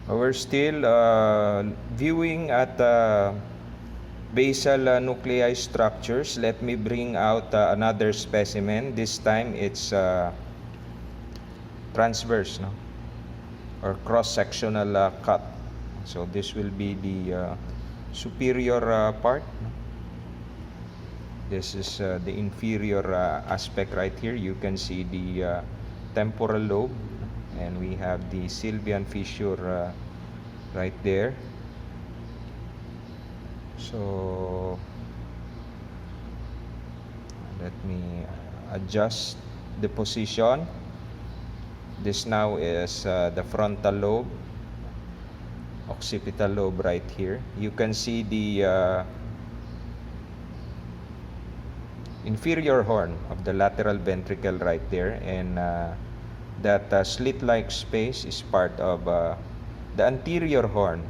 We're still viewing at basal nuclei structures. Let me bring out another specimen. This time it's transverse, no? Or cross-sectional cut. So this will be the superior part. No? This is the inferior aspect right here. You can see the temporal lobe, and we have the sylvian fissure right there. So let me adjust the position. This now is the frontal lobe, occipital lobe right here. You can see the inferior horn of the lateral ventricle right there, and that slit-like space is part of the anterior horn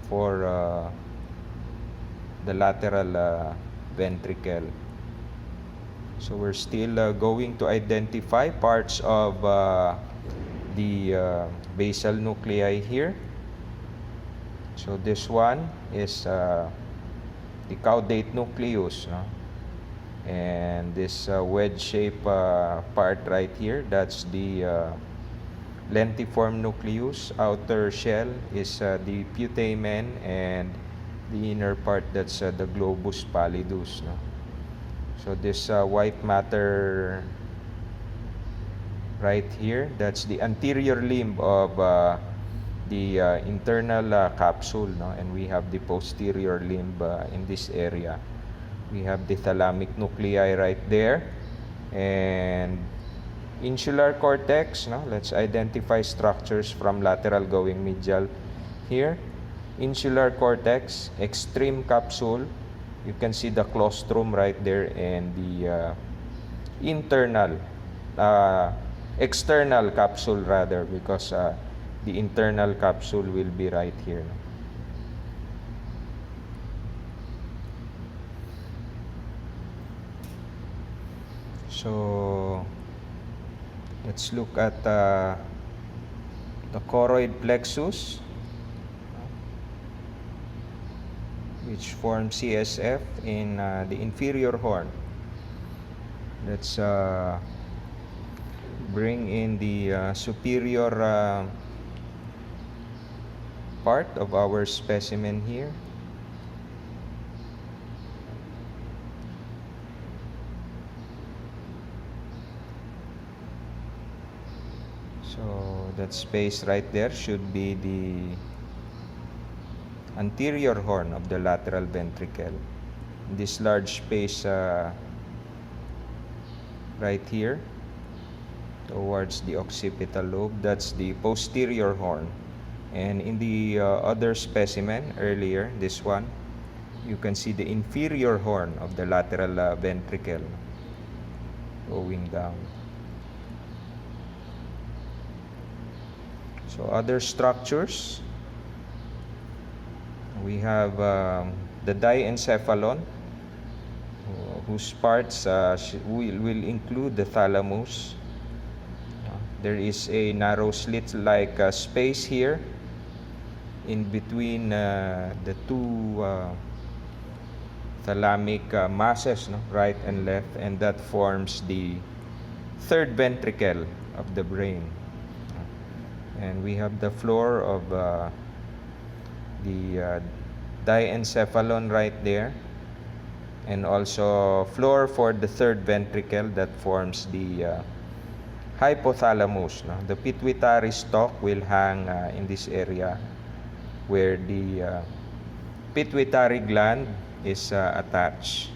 for the lateral ventricle. So we're still going to identify parts of the basal nuclei here. So this one is the caudate nucleus, no? And this wedge-shaped part right here, that's the lentiform nucleus. Outer shell is the putamen, and the inner part, that's the globus pallidus, no? So this white matter right here, that's the anterior limb of the internal capsule, no? And we have the posterior limb in this area. We have the thalamic nuclei right there, and insular cortex, no? Let's identify structures from lateral going medial here. Insular cortex, extreme capsule. You can see the claustrum right there, and the external capsule rather, because the internal capsule will be right here. So let's look at the choroid plexus, which forms CSF in the inferior horn. Let's bring in the superior part of our specimen here. So that space right there should be the anterior horn of the lateral ventricle. This large space right here towards the occipital lobe, that's the posterior horn. And in the other specimen earlier, this one, you can see the inferior horn of the lateral ventricle going down. So other structures, we have the diencephalon, whose parts will include the thalamus. There is a narrow slit-like space here in between the two thalamic masses, no? Right and left, and that forms the third ventricle of the brain. And we have the floor of the diencephalon right there, and also floor for the third ventricle that forms the hypothalamus, no? The pituitary stalk will hang in this area where the pituitary gland is attached.